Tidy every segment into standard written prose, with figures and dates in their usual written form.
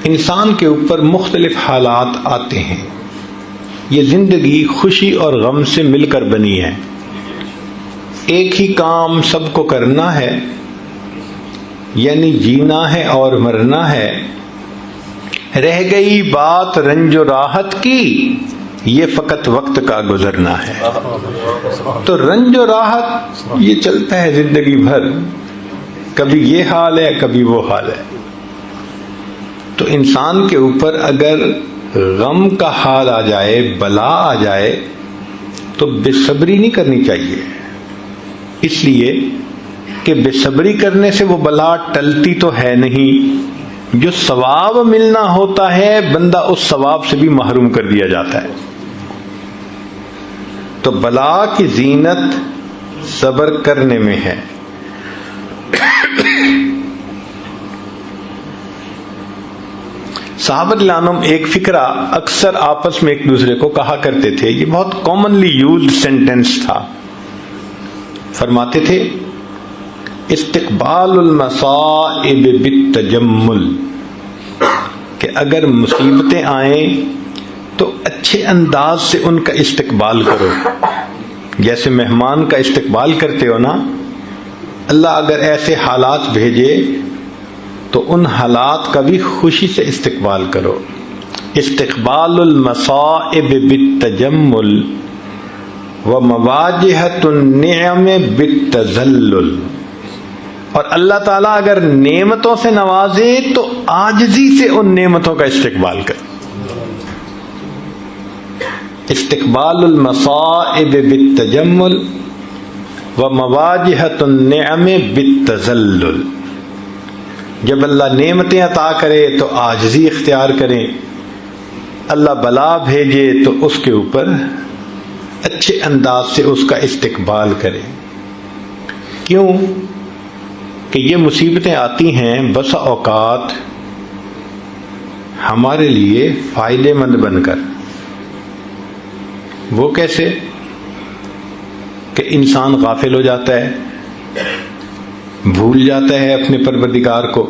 انسان کے اوپر مختلف حالات آتے ہیں. یہ زندگی خوشی اور غم سے مل کر بنی ہے. ایک ہی کام سب کو کرنا ہے، یعنی جینا ہے اور مرنا ہے. رہ گئی بات رنج و راحت کی، یہ فقط وقت کا گزرنا ہے. تو رنج و راحت یہ چلتا ہے زندگی بھر، کبھی یہ حال ہے کبھی وہ حال ہے. تو انسان کے اوپر اگر غم کا حال آ جائے، بلا آ جائے، تو بے صبری نہیں کرنی چاہیے، اس لیے کہ بے صبری کرنے سے وہ بلا ٹلتی تو ہے نہیں. جو ثواب ملنا ہوتا ہے بندہ اس ثواب سے بھی محروم کر دیا جاتا ہے. تو بلا کی زینت صبر کرنے میں ہے. صحابہ رضوان ایک فقرہ اکثر آپس میں ایک دوسرے کو کہا کرتے تھے، یہ بہت کامنلی یوزڈ سینٹینس تھا. فرماتے تھے استقبال المصائب بالتجمل، کہ اگر مصیبتیں آئیں تو اچھے انداز سے ان کا استقبال کرو. جیسے مہمان کا استقبال کرتے ہو نا، اللہ اگر ایسے حالات بھیجے تو ان حالات کا بھی خوشی سے استقبال کرو. استقبال المصائب بالتجمل ومواجہۃ النعم بالتذلل. اور اللہ تعالیٰ اگر نعمتوں سے نوازے تو عاجزی سے ان نعمتوں کا استقبال کرو. استقبال المصائب بالتجمل ومواجہۃ النعم بالتذلل. جب اللہ نعمتیں عطا کرے تو عاجزی اختیار کریں، اللہ بلا بھیجے تو اس کے اوپر اچھے انداز سے اس کا استقبال کریں. کیوں کہ یہ مصیبتیں آتی ہیں بسا اوقات ہمارے لیے فائدے مند بن کر. وہ کیسے کہ انسان غافل ہو جاتا ہے، بھول جاتا ہے اپنے پروردگار کو،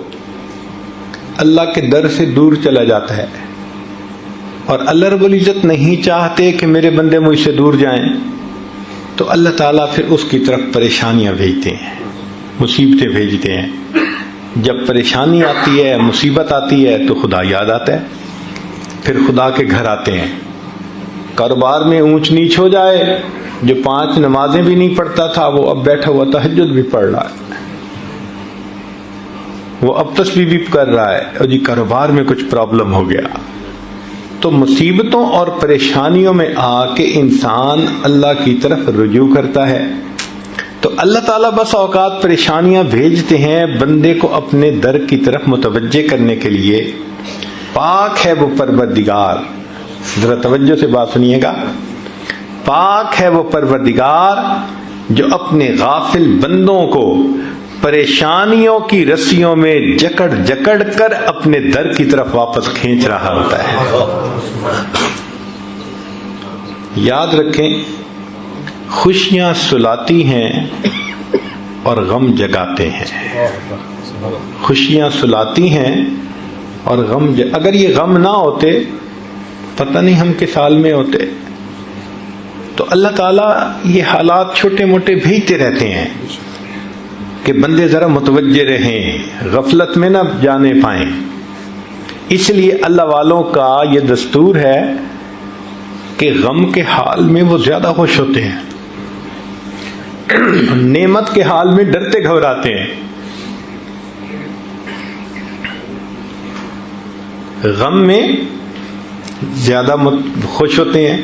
اللہ کے در سے دور چلا جاتا ہے. اور اللہ رب العزت نہیں چاہتے کہ میرے بندے مجھ سے دور جائیں، تو اللہ تعالیٰ پھر اس کی طرف پریشانیاں بھیجتے ہیں، مصیبتیں بھیجتے ہیں. جب پریشانی آتی ہے، مصیبت آتی ہے تو خدا یاد آتا ہے، پھر خدا کے گھر آتے ہیں. کاروبار میں اونچ نیچ ہو جائے، جو 5 نمازیں بھی نہیں پڑھتا تھا وہ اب بیٹھا ہوا تہجد بھی پڑھ رہا ہے، وہ اب تسبیح بھی کر رہا ہے، اور جی کاروبار میں کچھ پرابلم ہو گیا. تو مصیبتوں اور پریشانیوں میں آ کے انسان اللہ کی طرف رجوع کرتا ہے. تو اللہ تعالیٰ بس اوقات پریشانیاں بھیجتے ہیں بندے کو اپنے در کی طرف متوجہ کرنے کے لیے. پاک ہے وہ پروردگار، ذرا توجہ سے بات سنیے گا. پاک ہے وہ پروردگار جو اپنے غافل بندوں کو پریشانیوں کی رسیوں میں جکڑ جکڑ کر اپنے در کی طرف واپس کھینچ رہا ہوتا ہے. یاد رکھیں، خوشیاں سلاتی ہیں اور غم جگاتے ہیں. خوشیاں سلاتی ہیں اور غم اگر یہ غم نہ ہوتے پتہ نہیں ہم کس حال میں ہوتے. تو اللہ تعالیٰ یہ حالات چھوٹے موٹے بھیجتے رہتے ہیں کہ بندے ذرا متوجہ رہیں، غفلت میں نہ جانے پائیں. اس لیے اللہ والوں کا یہ دستور ہے کہ غم کے حال میں وہ زیادہ خوش ہوتے ہیں، نعمت کے حال میں ڈرتے گھبراتے ہیں. غم میں زیادہ خوش ہوتے ہیں.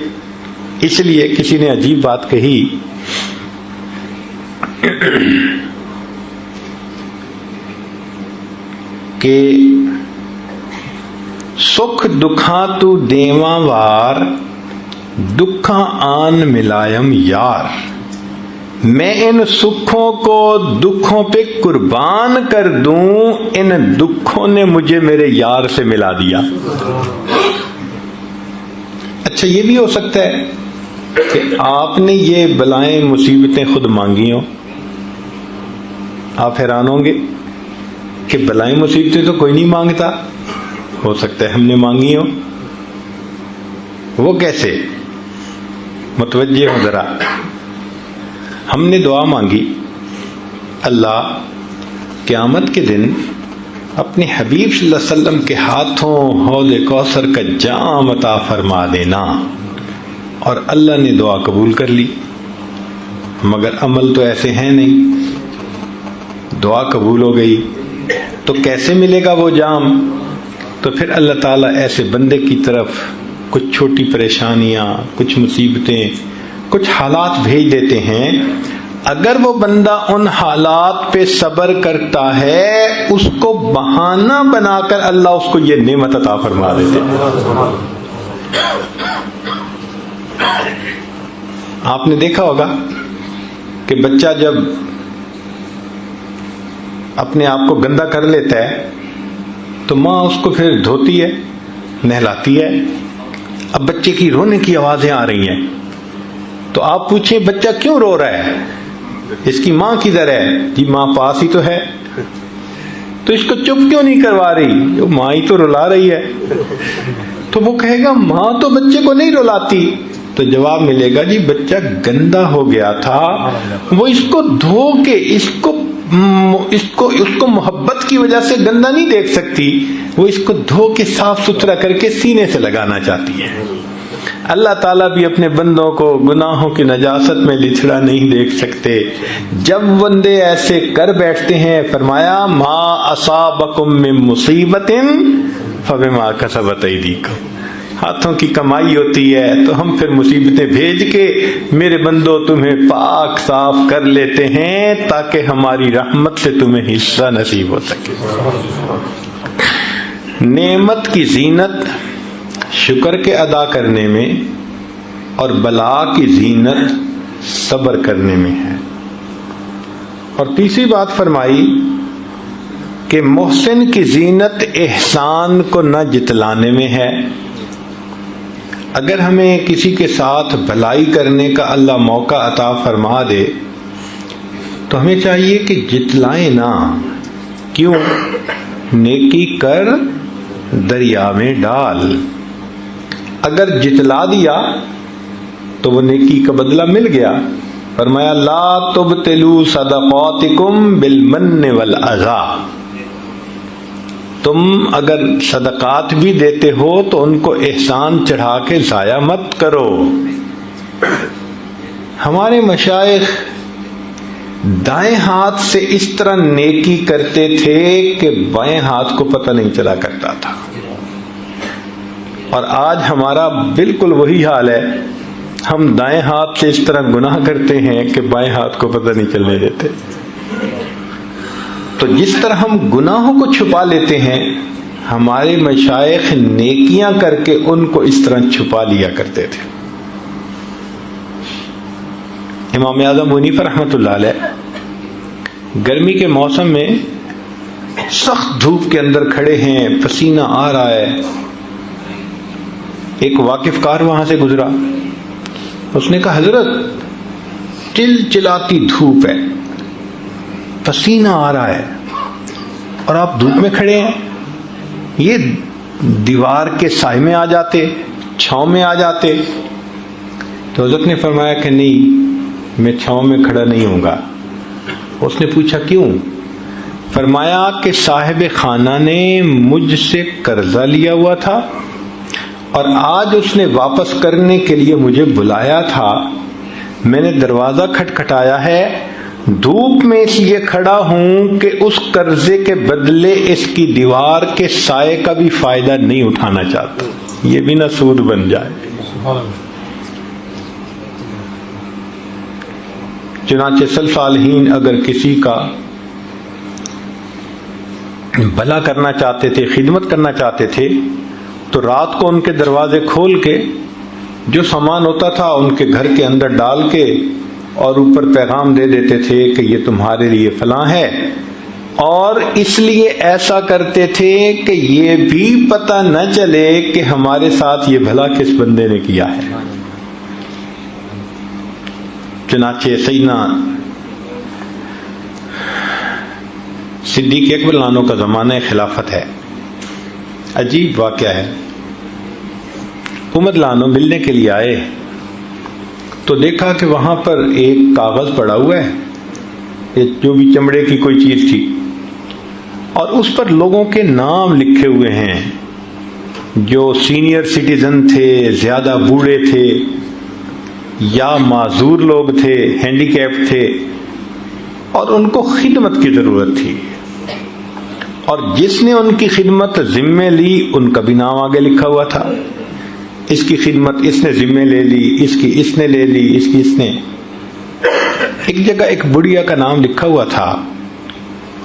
اس لیے کسی نے عجیب بات کہی کہ سکھ دکھاں تو دیواں وار، دکھاں آن ملائم یار. میں ان سکھوں کو دکھوں پہ قربان کر دوں، ان دکھوں نے مجھے میرے یار سے ملا دیا. اچھا یہ بھی ہو سکتا ہے کہ آپ نے یہ بلائیں مصیبتیں خود مانگی ہوں. آپ حیران ہوں گے کہ بلائیں مصیبتیں تو کوئی نہیں مانگتا، ہو سکتا ہے ہم نے مانگی ہو. وہ کیسے؟ متوجہ ہو ذرا. ہم نے دعا مانگی اللہ قیامت کے دن اپنے حبیب صلی اللہ علیہ وسلم کے ہاتھوں حوض کوثر کا جام عطا فرما دینا، اور اللہ نے دعا قبول کر لی. مگر عمل تو ایسے ہیں نہیں. دعا قبول ہو گئی تو کیسے ملے گا وہ جام؟ تو پھر اللہ تعالیٰ ایسے بندے کی طرف کچھ چھوٹی پریشانیاں، کچھ مصیبتیں، کچھ حالات بھیج دیتے ہیں. اگر وہ بندہ ان حالات پہ صبر کرتا ہے، اس کو بہانہ بنا کر اللہ اس کو یہ نعمت عطا فرما دیتے ہیں. آپ نے دیکھا ہوگا کہ بچہ جب اپنے آپ کو گندا کر لیتا ہے تو ماں اس کو پھر دھوتی ہے، نہلاتی ہے. اب بچے کی رونے کی آوازیں آ رہی ہیں تو آپ پوچھیں بچہ کیوں رو رہا ہے؟ اس کی ماں کدھر ہے؟ جی ماں پاس ہی تو ہے. تو اس کو چپ کیوں نہیں کروا رہی؟ جو ماں ہی تو رلا رہی ہے. تو وہ کہے گا ماں تو بچے کو نہیں رلاتی. تو جواب ملے گا جی بچہ گندا ہو گیا تھا، وہ اس کو دھو کے اس کو محبت کی وجہ سے گندا نہیں دیکھ سکتی، وہ اس کو دھو کے صاف ستھرا کر کے سینے سے لگانا چاہتی ہے. اللہ تعالیٰ بھی اپنے بندوں کو گناہوں کی نجاست میں لچھڑا نہیں دیکھ سکتے. جب بندے ایسے کر بیٹھتے ہیں فرمایا ما اصابکم من مصیبت فبما کسبت ایدیکم، ہاتھوں کی کمائی ہوتی ہے تو ہم پھر مصیبتیں بھیج کے میرے بندوں تمہیں پاک صاف کر لیتے ہیں تاکہ ہماری رحمت سے تمہیں حصہ نصیب ہو سکے. نعمت کی زینت شکر کے ادا کرنے میں اور بلا کی زینت صبر کرنے میں ہے. اور تیسری بات فرمائی کہ محسن کی زینت احسان کو نہ جتلانے میں ہے. اگر ہمیں کسی کے ساتھ بھلائی کرنے کا اللہ موقع عطا فرما دے تو ہمیں چاہیے کہ جتلائیں نہ. کیوں؟ نیکی کر دریا میں ڈال. اگر جتلا دیا تو وہ نیکی کا بدلہ مل گیا. فرمایا لا تبطلوا صدقاتکم بالمن والاذی، تم اگر صدقات بھی دیتے ہو تو ان کو احسان چڑھا کے ضائع مت کرو. ہمارے مشائخ دائیں ہاتھ سے اس طرح نیکی کرتے تھے کہ بائیں ہاتھ کو پتہ نہیں چلا کرتا تھا. اور آج ہمارا بالکل وہی حال ہے. ہم دائیں ہاتھ سے اس طرح گناہ کرتے ہیں کہ بائیں ہاتھ کو پتہ نہیں چلنے دیتے. تو جس طرح ہم گناہوں کو چھپا لیتے ہیں، ہمارے مشائخ نیکیاں کر کے ان کو اس طرح چھپا لیا کرتے تھے. امام اعظم حنیفہ رحمۃ اللہ علیہ گرمی کے موسم میں سخت دھوپ کے اندر کھڑے ہیں، پسینہ آ رہا ہے. ایک واقف کار وہاں سے گزرا. اس نے کہا حضرت چل چلاتی دھوپ ہے، پسینہ آ رہا ہے اور آپ دھوپ میں کھڑے ہیں، یہ دیوار کے سائے میں آ جاتے، چھاؤں میں آ جاتے. تو حضرت نے فرمایا کہ نہیں، میں چھاؤں میں کھڑا نہیں ہوں گا. اس نے پوچھا کیوں؟ فرمایا کہ صاحب خانہ نے مجھ سے قرضہ لیا ہوا تھا اور آج اس نے واپس کرنے کے لیے مجھے بلایا تھا. میں نے دروازہ کھٹکھٹایا ہے، دھوپ میں اس لیے کھڑا ہوں کہ اس قرضے کے بدلے اس کی دیوار کے سائے کا بھی فائدہ نہیں اٹھانا چاہتا، یہ بھی نہ سود بن جائے. چنانچہ سلف صالحین اگر کسی کا بھلا کرنا چاہتے تھے، خدمت کرنا چاہتے تھے، تو رات کو ان کے دروازے کھول کے جو سامان ہوتا تھا ان کے گھر کے اندر ڈال کے اور اوپر پیغام دے دیتے تھے کہ یہ تمہارے لیے فلاں ہے. اور اس لیے ایسا کرتے تھے کہ یہ بھی پتہ نہ چلے کہ ہمارے ساتھ یہ بھلا کس بندے نے کیا ہے. چنانچہ سیدنا صدیق اکبر لانو کا زمانہ خلافت ہے. عجیب واقعہ ہے. عمر لانو ملنے کے لیے آئے تو دیکھا کہ وہاں پر ایک کاغذ پڑا ہوا ہے، جو بھی چمڑے کی کوئی چیز تھی، اور اس پر لوگوں کے نام لکھے ہوئے ہیں جو سینئر سٹیزن تھے، زیادہ بوڑھے تھے یا معذور لوگ تھے، ہینڈی کیپ تھے، اور ان کو خدمت کی ضرورت تھی، اور جس نے ان کی خدمت ذمے لی ان کا بھی نام آگے لکھا ہوا تھا. اس کی خدمت اس نے ذمے لے لی، اس کی اس نے لے لی، اس کی اس نے. ایک جگہ ایک بڑھیا کا نام لکھا ہوا تھا،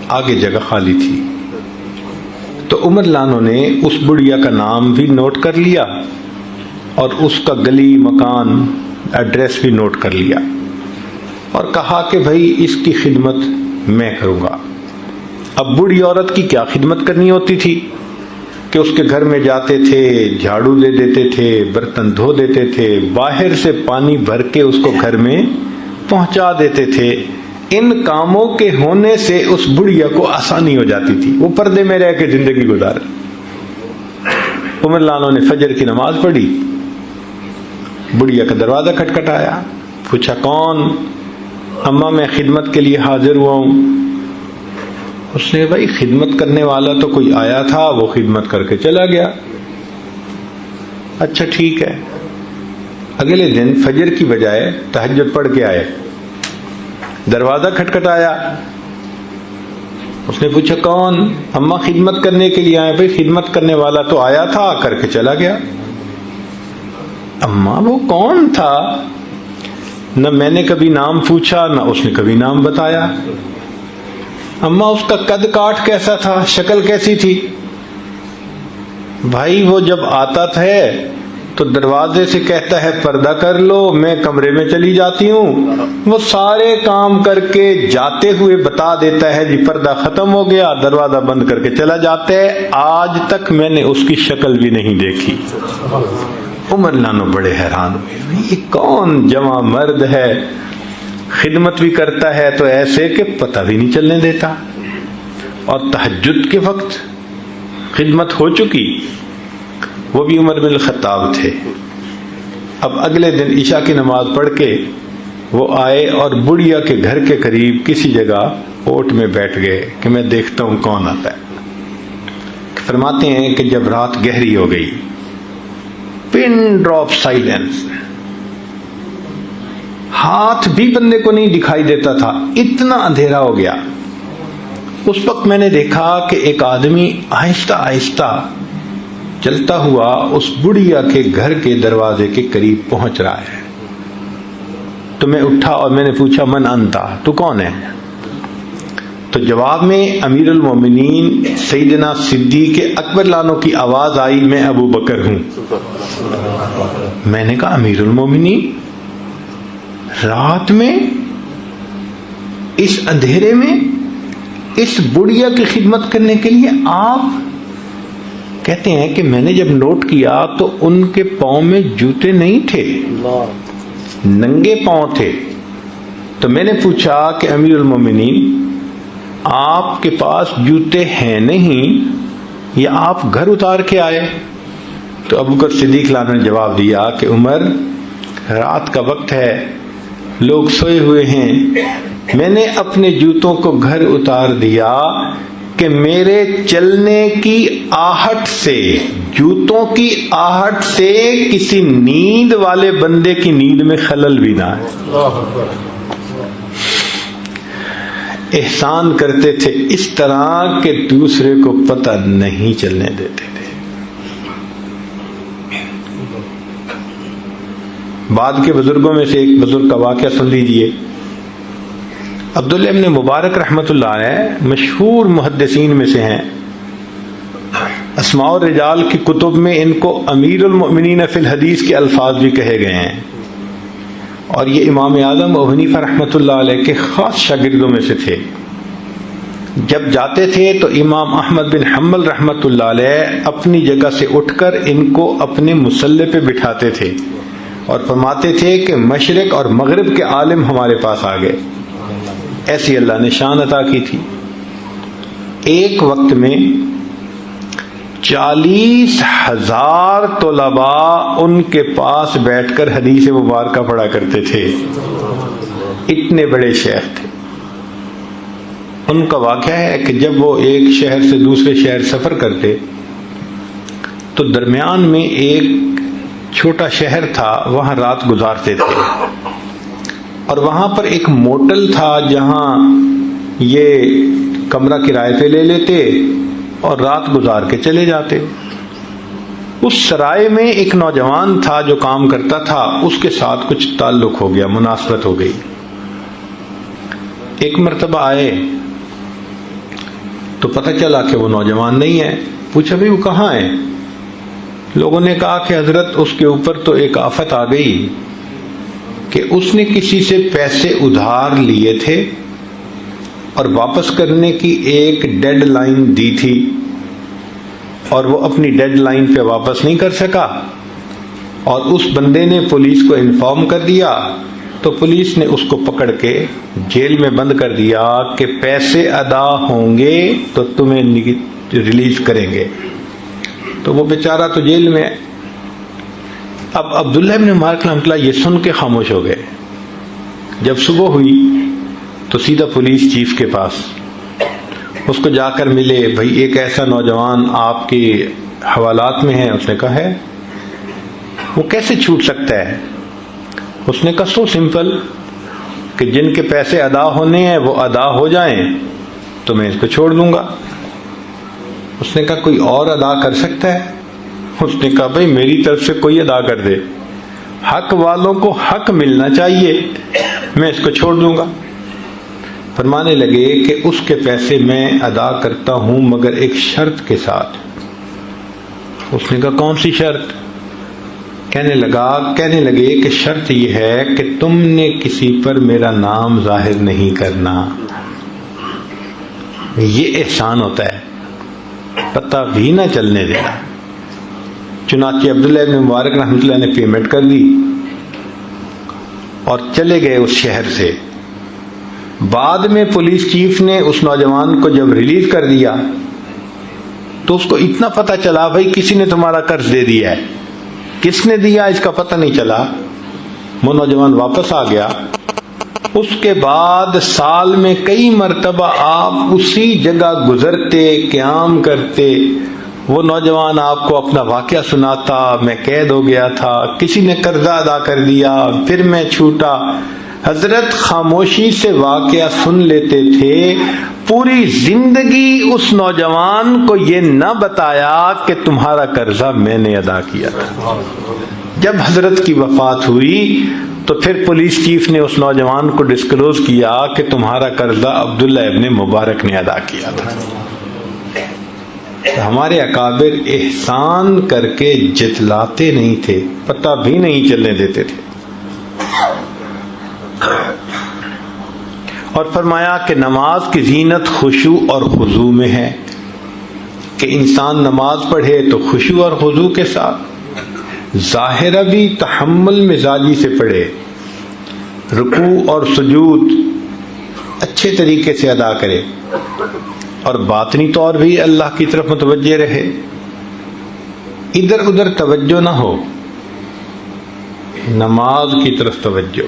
آگے جگہ خالی تھی، تو عمر لانو نے اس بڑھیا کا نام بھی نوٹ کر لیا اور اس کا گلی، مکان، ایڈریس بھی نوٹ کر لیا، اور کہا کہ بھائی اس کی خدمت میں کروں گا. اب بوڑھی عورت کی کیا خدمت کرنی ہوتی تھی کہ اس کے گھر میں جاتے تھے، جھاڑو دے دیتے تھے، برتن دھو دیتے تھے، باہر سے پانی بھر کے اس کو گھر میں پہنچا دیتے تھے. ان کاموں کے ہونے سے اس بڑھیا کو آسانی ہو جاتی تھی، وہ پردے میں رہ کے زندگی گزارے. عمر لانو نے فجر کی نماز پڑھی، بڑھیا کا دروازہ کھٹکھٹایا، پوچھا کون؟ اماں میں خدمت کے لیے حاضر ہوا ہوں. اس نے بھائی خدمت کرنے والا تو کوئی آیا تھا، وہ خدمت کر کے چلا گیا. اچھا ٹھیک ہے. اگلے دن فجر کی بجائے تہجد پڑھ کے آئے، دروازہ کھٹکھٹایا، اس نے پوچھا کون؟ اماں خدمت کرنے کے لیے آئے. بھائی خدمت کرنے والا تو آیا تھا، کر کے چلا گیا. اماں وہ کون تھا؟ نہ میں نے کبھی نام پوچھا، نہ اس نے کبھی نام بتایا. اماں اس کا قد کاٹ کیسا تھا، شکل کیسی تھی؟ بھائی وہ جب آتا تھا تو دروازے سے کہتا ہے پردہ کر لو، میں کمرے میں چلی جاتی ہوں، وہ سارے کام کر کے جاتے ہوئے بتا دیتا ہے جی پردہ ختم ہو گیا، دروازہ بند کر کے چلا جاتا ہے. آج تک میں نے اس کی شکل بھی نہیں دیکھی. عمر لانو بڑے حیران ہوئے، یہ کون جواں مرد ہے، خدمت بھی کرتا ہے تو ایسے کہ پتہ بھی نہیں چلنے دیتا، اور تہجد کے وقت خدمت ہو چکی. وہ بھی عمر بن الخطاب تھے. اب اگلے دن عشاء کی نماز پڑھ کے وہ آئے اور بڑھیا کے گھر کے قریب کسی جگہ اوٹ میں بیٹھ گئے کہ میں دیکھتا ہوں کون آتا ہے. فرماتے ہیں کہ جب رات گہری ہو گئی، پن ڈراپ سائلنس، ہاتھ بھی بندے کو نہیں دکھائی دیتا تھا، اتنا اندھیرا ہو گیا. اس وقت میں نے دیکھا کہ ایک آدمی آہستہ آہستہ چلتا ہوا اس بڑھیا کے گھر کے دروازے کے قریب پہنچ رہا ہے. تو میں اٹھا اور میں نے پوچھا من انتا، تو کون ہے؟ تو جواب میں امیر المومنین سیدنا صدیق اکبر لانو کی آواز آئی، میں ابو بکر ہوں. میں نے کہا امیر المومنین رات میں، اس اندھیرے میں، اس بڑھیا کی خدمت کرنے کے لیے آپ؟ کہتے ہیں کہ میں نے جب نوٹ کیا تو ان کے پاؤں میں جوتے نہیں تھے، ننگے پاؤں تھے. تو میں نے پوچھا کہ امیر المومنین آپ کے پاس جوتے ہیں نہیں یا آپ گھر اتار کے آئے؟ تو ابو بکر صدیق لانو نے جواب دیا کہ عمر رات کا وقت ہے، لوگ سوئے ہوئے ہیں، میں نے اپنے جوتوں کو گھر اتار دیا کہ میرے چلنے کی آہٹ سے، جوتوں کی آہٹ سے کسی نیند والے بندے کی نیند میں خلل بھی نہ آئے. احسان کرتے تھے اس طرح کہ دوسرے کو پتہ نہیں چلنے دیتے تھے. بعد کے بزرگوں میں سے ایک بزرگ کا واقعہ سن لیجئے. عبداللہ ابن مبارک رحمۃ اللہ علیہ مشہور محدثین میں سے ہیں. اسماء الرجال کی کتب میں ان کو امیر المؤمنین فی الحدیث کے الفاظ بھی کہے گئے ہیں، اور یہ امام اعظم ابو حنیفہ رحمۃ اللہ علیہ کے خاص شاگردوں میں سے تھے. جب جاتے تھے تو امام احمد بن حنبل رحمۃ اللہ علیہ اپنی جگہ سے اٹھ کر ان کو اپنے مصلی پہ بٹھاتے تھے اور فرماتے تھے کہ مشرق اور مغرب کے عالم ہمارے پاس آ گئے. ایسی اللہ نے شان عطا کی تھی. ایک وقت میں 40,000 طلباء ان کے پاس بیٹھ کر حدیث مبارکہ پڑھا کرتے تھے. اتنے بڑے شیخ تھے. ان کا واقعہ ہے کہ جب وہ ایک شہر سے دوسرے شہر سفر کرتے تو درمیان میں ایک چھوٹا شہر تھا، وہاں رات گزارتے تھے. اور وہاں پر ایک موٹل تھا جہاں یہ کمرہ کرائے پہ لے لیتے اور رات گزار کے چلے جاتے. اس سرائے میں ایک نوجوان تھا جو کام کرتا تھا، اس کے ساتھ کچھ تعلق ہو گیا، مناسبت ہو گئی. ایک مرتبہ آئے تو پتہ چلا کہ وہ نوجوان نہیں ہے. پوچھا بھی وہ کہاں ہے؟ لوگوں نے کہا کہ حضرت اس کے اوپر تو ایک آفت آ گئی کہ اس نے کسی سے پیسے ادھار لیے تھے اور واپس کرنے کی ایک ڈیڈ لائن دی تھی، اور وہ اپنی ڈیڈ لائن پہ واپس نہیں کر سکا، اور اس بندے نے پولیس کو انفارم کر دیا تو پولیس نے اس کو پکڑ کے جیل میں بند کر دیا کہ پیسے ادا ہوں گے تو تمہیں ریلیز کریں گے. تو وہ بیچارہ تو جیل میں. اب عبداللہ ابن مبارک رحمۃ اللہ یہ سن کے خاموش ہو گئے. جب صبح ہوئی تو سیدھا پولیس چیف کے پاس اس کو جا کر ملے. بھائی ایک ایسا نوجوان آپ کے حوالات میں ہے. اس نے کہا ہے. وہ کیسے چھوٹ سکتا ہے؟ اس نے کہا سو سمپل کہ جن کے پیسے ادا ہونے ہیں وہ ادا ہو جائیں تو میں اس کو چھوڑ دوں گا. اس نے کہا کوئی اور ادا کر سکتا ہے؟ اس نے کہا بھائی میری طرف سے کوئی ادا کر دے، حق والوں کو حق ملنا چاہیے، میں اس کو چھوڑ دوں گا. فرمانے لگے کہ اس کے پیسے میں ادا کرتا ہوں مگر ایک شرط کے ساتھ. اس نے کہا کون سی شرط؟ کہنے لگے کہ شرط یہ ہے کہ تم نے کسی پر میرا نام ظاہر نہیں کرنا. یہ احسان ہوتا ہے، پتہ بھی نہ چلنے دینا. چنانچہ عبداللہ ابن مبارک رحمۃ اللہ نے پیمنٹ کر دی اور چلے گئے اس شہر سے. بعد میں پولیس چیف نے اس نوجوان کو جب ریلیز کر دیا تو اس کو اتنا پتہ چلا بھائی کسی نے تمہارا قرض دے دیا ہے. کس نے دیا اس کا پتہ نہیں چلا. وہ نوجوان واپس آ گیا. اس کے بعد سال میں کئی مرتبہ آپ اسی جگہ گزرتے، قیام کرتے، وہ نوجوان آپ کو اپنا واقعہ سناتا. میں قید ہو گیا تھا، کسی نے قرضہ ادا کر دیا، پھر میں چھوٹا. حضرت خاموشی سے واقعہ سن لیتے تھے. پوری زندگی اس نوجوان کو یہ نہ بتایا کہ تمہارا قرضہ میں نے ادا کیا تھا. جب حضرت کی وفات ہوئی تو پھر پولیس چیف نے اس نوجوان کو ڈسکلوز کیا کہ تمہارا قرضہ عبداللہ ابن مبارک نے ادا کیا تھا. ہمارے اکابر احسان کر کے جتلاتے نہیں تھے، پتہ بھی نہیں چلنے دیتے تھے. اور فرمایا کہ نماز کی زینت خشوع اور خضوع میں ہے، کہ انسان نماز پڑھے تو خشوع اور خضوع کے ساتھ، ظاہرہ بھی تحمل مزاجی سے پڑھے، رکوع اور سجود اچھے طریقے سے ادا کرے، اور باطنی طور بھی اللہ کی طرف متوجہ رہے، ادھر ادھر توجہ نہ ہو، نماز کی طرف توجہ.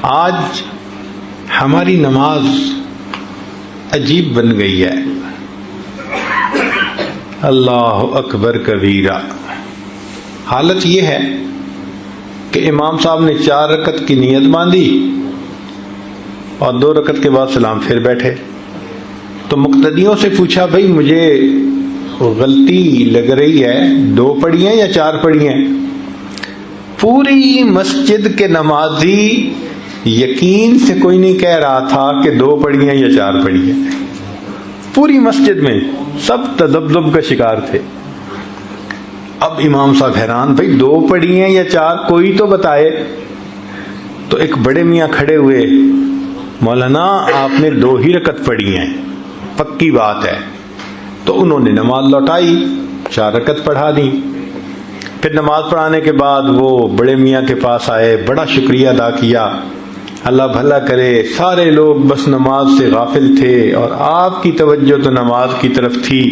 آج ہماری نماز عجیب بن گئی ہے. اللہ اکبر کبیرہ. حالت یہ ہے کہ امام صاحب نے 4 رکعت کی نیت باندھی اور 2 رکعت کے بعد سلام پھر بیٹھے. تو مقتدیوں سے پوچھا بھائی مجھے غلطی لگ رہی ہے، 2 پڑھی ہیں یا 4 پڑھی ہیں؟ پوری مسجد کے نمازی یقین سے کوئی نہیں کہہ رہا تھا کہ 2 پڑھی ہیں یا 4 پڑھی ہیں. پوری مسجد میں سب تذبذب کا شکار تھے. اب امام صاحب حیران، بھائی 2 پڑھی ہیں یا 4، کوئی تو بتائے. تو ایک بڑے میاں کھڑے ہوئے، مولانا آپ نے 2 ہی رکعت پڑھی ہیں، پکی بات ہے. تو انہوں نے نماز لوٹائی، 4 رکعت پڑھا دی. پھر نماز پڑھانے کے بعد وہ بڑے میاں کے پاس آئے، بڑا شکریہ ادا کیا. اللہ بھلا کرے، سارے لوگ بس نماز سے غافل تھے اور آپ کی توجہ تو نماز کی طرف تھی،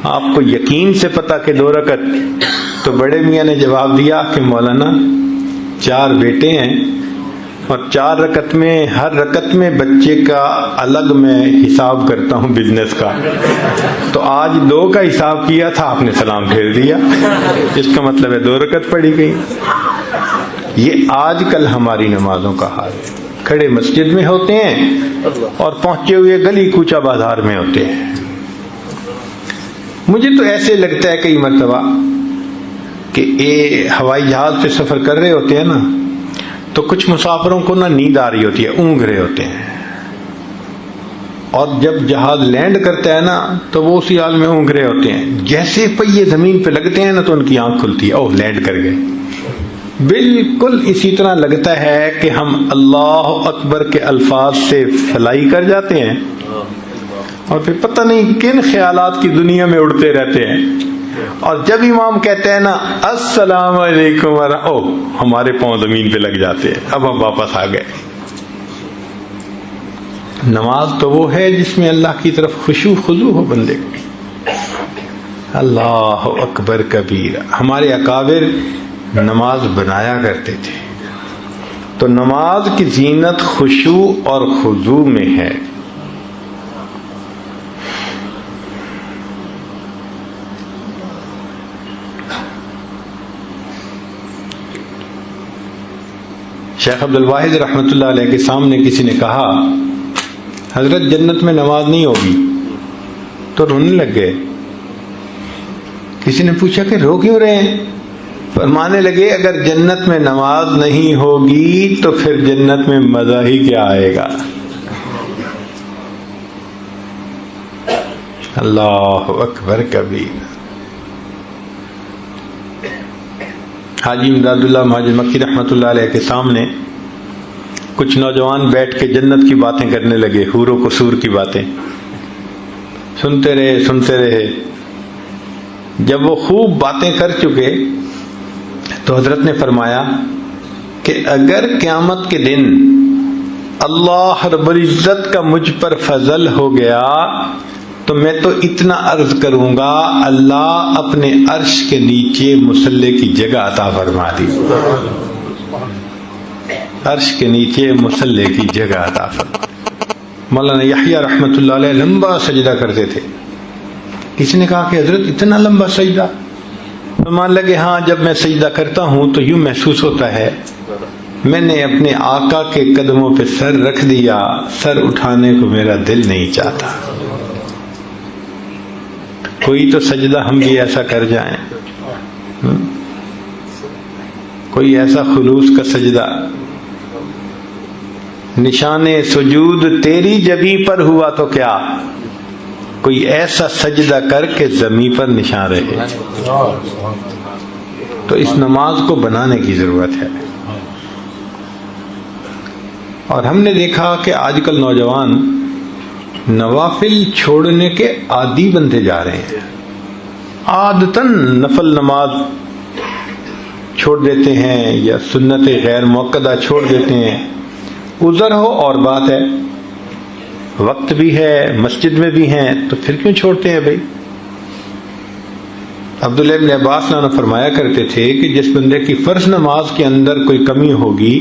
آپ کو یقین سے پتا کہ 2 رکعت۔ تو بڑے میاں نے جواب دیا کہ مولانا 4 بیٹے ہیں اور 4 رکعت میں ہر رکعت میں بچے کا الگ میں حساب کرتا ہوں بزنس کا، تو آج 2 کا حساب کیا تھا، آپ نے سلام پھیر دیا، اس کا مطلب ہے 2 رکعت پڑھی گئی۔ یہ آج کل ہماری نمازوں کا حال ہے، کھڑے مسجد میں ہوتے ہیں اور پہنچے ہوئے گلی کوچہ بازار میں ہوتے ہیں۔ مجھے تو ایسے لگتا ہے کئی مرتبہ کہ ہوائی جہاز سے سفر کر رہے ہوتے ہیں نا، تو کچھ مسافروں کو نا نیند آ رہی ہوتی ہے، اونگ رہے ہوتے ہیں، اور جب جہاز لینڈ کرتا ہے نا تو وہ اسی حال میں اونگ رہے ہوتے ہیں، جیسے پہیے زمین پہ لگتے ہیں نا تو ان کی آنکھ کھلتی ہے، اوہ لینڈ کر گئے۔ بالکل اسی طرح لگتا ہے کہ ہم اللہ اکبر کے الفاظ سے فلائی کر جاتے ہیں اور پھر پتہ نہیں کن خیالات کی دنیا میں اڑتے رہتے ہیں، اور جب امام کہتے ہیں نا السلام علیکم ہمارے پاؤں زمین پہ لگ جاتے ہیں، اب ہم واپس آ گئے۔ نماز تو وہ ہے جس میں اللہ کی طرف خشوع خضوع ہو بندے کو۔ اللہ اکبر کبیر۔ ہمارے اکابر نماز بنایا کرتے تھے، تو نماز کی زینت خشوع اور خضوع میں ہے۔ شیخ عبد الواحد رحمۃ اللہ علیہ کے سامنے کسی نے کہا حضرت جنت میں نماز نہیں ہوگی، تو رونے لگ گئے۔ کسی نے پوچھا کہ رو کیوں رہے ہیں؟ فرمانے لگے اگر جنت میں نماز نہیں ہوگی تو پھر جنت میں مزہ ہی کیا آئے گا۔ اللہ اکبر کبیر۔ حاجی امداد اللہ مہاجر مکی رحمۃ اللہ علیہ کے سامنے کچھ نوجوان بیٹھ کے جنت کی باتیں کرنے لگے، حور و قصور کی باتیں سنتے رہے۔ جب وہ خوب باتیں کر چکے تو حضرت نے فرمایا کہ اگر قیامت کے دن اللہ رب العزت کا مجھ پر فضل ہو گیا تو میں تو اتنا عرض کروں گا اللہ اپنے عرش کے نیچے مصلی کی جگہ عطا فرما دی۔ عرش کے نیچے مصلی کی جگہ عطا فرما۔ مولانا یحییٰ رحمۃ اللہ علیہ لمبا سجدہ کرتے تھے۔ کسی نے کہا کہ حضرت اتنا لمبا سجدہ؟ فرمان لگے ہاں، جب میں سجدہ کرتا ہوں تو یوں محسوس ہوتا ہے میں نے اپنے آقا کے قدموں پہ سر رکھ دیا، سر اٹھانے کو میرا دل نہیں چاہتا۔ کوئی تو سجدہ ہم بھی ایسا کر جائیں، کوئی ایسا خلوص کا سجدہ، نشان سجود تیری جبیں پر ہوا تو کیا، کوئی ایسا سجدہ کر کے زمین پر نشان رہے۔ تو اس نماز کو بنانے کی ضرورت ہے۔ اور ہم نے دیکھا کہ آج کل نوجوان نوافل چھوڑنے کے عادی بنتے جا رہے ہیں، عادتاً نفل نماز چھوڑ دیتے ہیں یا سنت غیر موقدہ چھوڑ دیتے ہیں۔ عذر ہو اور بات ہے، وقت بھی ہے، مسجد میں بھی ہیں، تو پھر کیوں چھوڑتے ہیں بھائی؟ عبداللہ ابن عباس نے فرمایا کرتے تھے کہ جس بندے کی فرض نماز کے اندر کوئی کمی ہوگی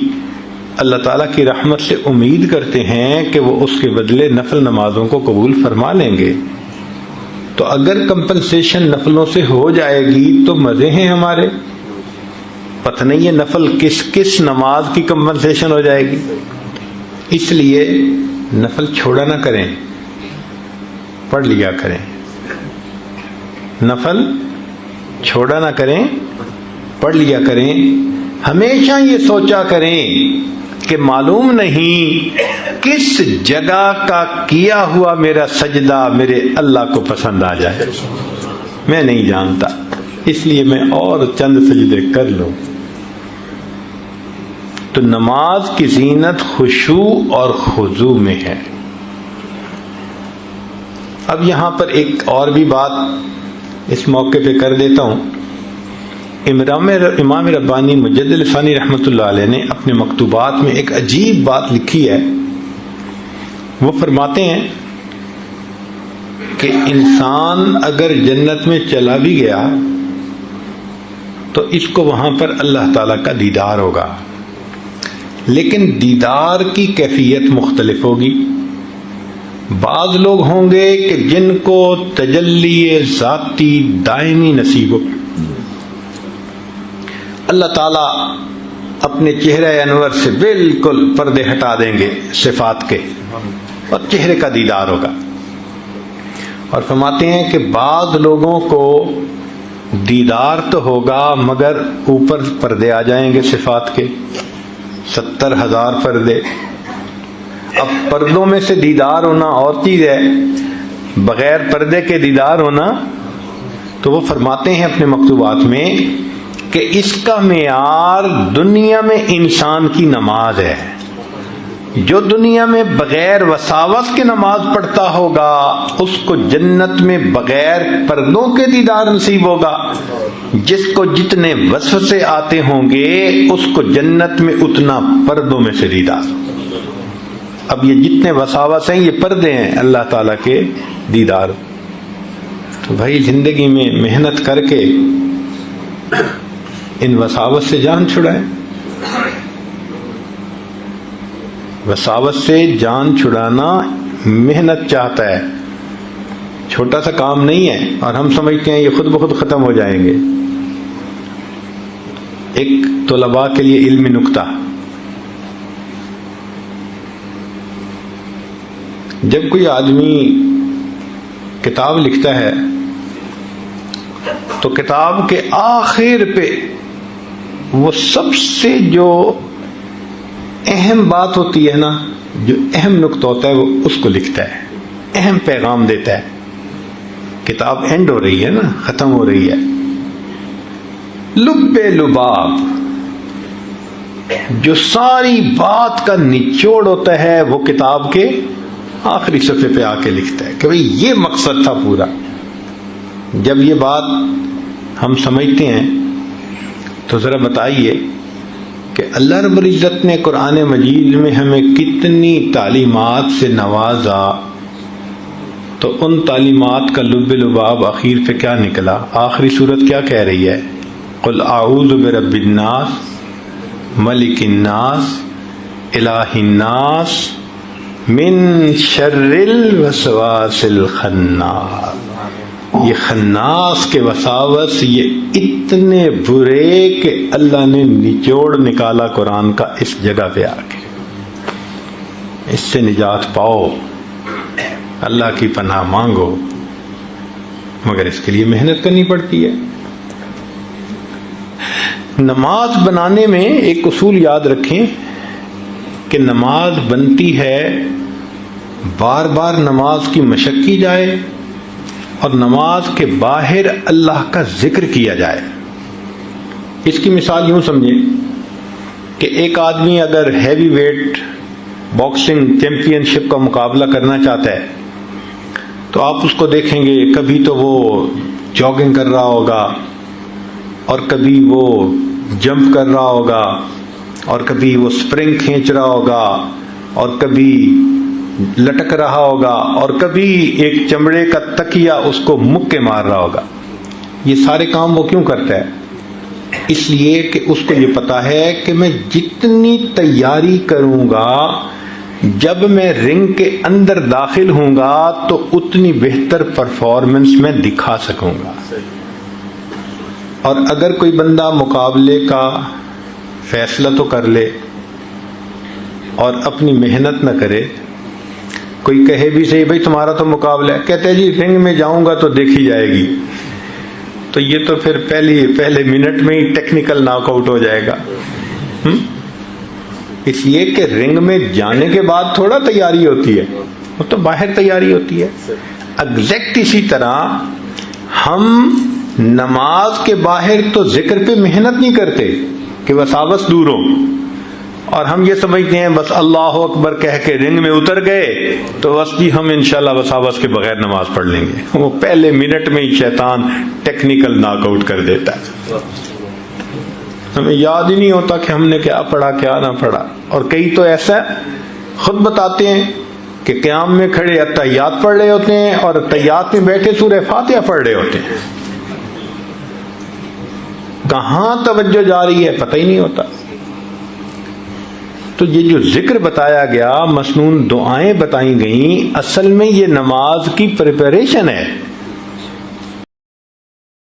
اللہ تعالیٰ کی رحمت سے امید کرتے ہیں کہ وہ اس کے بدلے نفل نمازوں کو قبول فرما لیں گے۔ تو اگر کمپنسیشن نفلوں سے ہو جائے گی تو مزے ہیں ہمارے، پتہ نہیں ہے نفل کس نماز کی کمپنسیشن ہو جائے گی۔ اس لیے نفل چھوڑا نہ کریں، پڑھ لیا کریں، نفل چھوڑا نہ کریں، پڑھ لیا کریں۔ ہمیشہ یہ سوچا کریں کہ معلوم نہیں کس جگہ کا کیا ہوا میرا سجدہ میرے اللہ کو پسند آ جائے، میں نہیں جانتا، اس لیے میں اور چند سجدے کر لوں۔ تو نماز کی زینت خشوع اور خضوع میں ہے۔ اب یہاں پر ایک اور بھی بات اس موقع پہ کر دیتا ہوں امام ربانی مجدد ثانی رحمۃ اللہ علیہ نے اپنے مکتوبات میں ایک عجیب بات لکھی ہے. وہ فرماتے ہیں کہ انسان اگر جنت میں چلا بھی گیا تو اس کو وہاں پر اللہ تعالیٰ کا دیدار ہوگا، لیکن دیدار کی کیفیت مختلف ہوگی. بعض لوگ ہوں گے کہ جن کو تجلی ذاتی دائمی نصیب ہو، اللہ تعالیٰ اپنے چہرہ انور سے بالکل پردے ہٹا دیں گے صفات کے، اور چہرے کا دیدار ہوگا. اور فرماتے ہیں کہ بعض لوگوں کو دیدار تو ہوگا مگر اوپر پردے آ جائیں گے صفات کے، 70,000 پردے. اب پردوں میں سے دیدار ہونا اور چیز ہے، بغیر پردے کے دیدار ہونا. تو وہ فرماتے ہیں اپنے مکتوبات میں کہ اس کا معیار دنیا میں انسان کی نماز ہے. جو دنیا میں بغیر وساوس کے نماز پڑھتا ہوگا اس کو جنت میں بغیر پردوں کے دیدار نصیب ہوگا. جس کو جتنے وسوسے آتے ہوں گے اس کو جنت میں اتنا پردوں میں سے دیدار. اب یہ جتنے وساوس ہیں یہ پردے ہیں اللہ تعالیٰ کے دیدار. تو بھائی زندگی میں محنت کر کے ان وساوس سے جان چھڑائیں. وساوس سے جان چھڑانا محنت چاہتا ہے، چھوٹا سا کام نہیں ہے، اور ہم سمجھتے ہیں یہ خود بخود ختم ہو جائیں گے. ایک طلباء کے لیے علمی نکتہ، جب کوئی آدمی کتاب لکھتا ہے تو کتاب کے آخر پہ وہ سب سے جو اہم بات ہوتی ہے نا، جو اہم نقطہ ہوتا ہے وہ اس کو لکھتا ہے، اہم پیغام دیتا ہے. کتاب اینڈ ہو رہی ہے نا، ختم ہو رہی ہے. لب لباب، جو ساری بات کا نچوڑ ہوتا ہے وہ کتاب کے آخری صفحے پہ آ کے لکھتا ہے کہ بھئی یہ مقصد تھا پورا. جب یہ بات ہم سمجھتے ہیں تو ذرا بتائیے کہ اللہ رب العزت نے قرآن مجید میں ہمیں کتنی تعلیمات سے نوازا، تو ان تعلیمات کا لب لباب آخر پہ کیا نکلا؟ آخری صورت کیا کہہ رہی ہے؟ قل اعوذ برب الناس ملک الناس الہ الناس من شر الوسواس الخناس. یہ خناس کے وساوس یہ اتنے برے کہ اللہ نے نچوڑ نکالا قرآن کا اس جگہ پہ آ کے. اس سے نجات پاؤ، اللہ کی پناہ مانگو، مگر اس کے لیے محنت کرنی پڑتی ہے. نماز بنانے میں ایک اصول یاد رکھیں کہ نماز بنتی ہے بار بار نماز کی مشق کی جائے اور نماز کے باہر اللہ کا ذکر کیا جائے. اس کی مثال یوں سمجھیں کہ ایک آدمی اگر ہیوی ویٹ باکسنگ چیمپئن شپ کا مقابلہ کرنا چاہتا ہے تو آپ اس کو دیکھیں گے، کبھی تو وہ جاگنگ کر رہا ہوگا، اور کبھی وہ جمپ کر رہا ہوگا، اور کبھی وہ سپرنگ کھینچ رہا ہوگا، اور کبھی لٹک رہا ہوگا، اور کبھی ایک چمڑے کا تکیہ اس کو مکے مار رہا ہوگا. یہ سارے کام وہ کیوں کرتا ہے؟ اس لیے کہ اس کو یہ پتا ہے کہ میں جتنی تیاری کروں گا، جب میں رنگ کے اندر داخل ہوں گا تو اتنی بہتر پرفارمنس میں دکھا سکوں گا. اور اگر کوئی بندہ مقابلے کا فیصلہ تو کر لے اور اپنی محنت نہ کرے، کوئی کہے بھی صحیح بھائی تمہارا تو مقابلہ ہے، کہتے ہیں جی رنگ میں جاؤں گا تو دیکھی جائے گی، تو یہ تو پھر پہلے منٹ میں ہی ٹیکنیکل ناک آؤٹ ہو جائے گا. اس لیے کہ رنگ میں جانے کے بعد تھوڑا تیاری ہوتی ہے، وہ تو باہر تیاری ہوتی ہے. ایگزیکٹ اسی طرح ہم نماز کے باہر تو ذکر پہ محنت نہیں کرتے کہ وساوس دور ہو، اور ہم یہ سمجھتے ہیں بس اللہ اکبر کہہ کے رنگ میں اتر گئے تو بس جی ہم انشاءاللہ وساوس کے بغیر نماز پڑھ لیں گے. وہ پہلے منٹ میں ہی شیطان ٹیکنیکل ناک آؤٹ کر دیتا ہے. ہمیں یاد ہی نہیں ہوتا کہ ہم نے کیا پڑھا کیا نہ پڑھا. اور کئی تو ایسا خود بتاتے ہیں کہ قیام میں کھڑے اتحیات پڑھ رہے ہوتے ہیں اور اتحیات میں بیٹھے سورہ فاتحہ پڑھ رہے ہوتے ہیں. کہاں توجہ جا رہی ہے پتہ ہی نہیں ہوتا. تو یہ جو ذکر بتایا گیا، مسنون دعائیں بتائی گئیں، اصل میں یہ نماز کی پریپریشن ہے.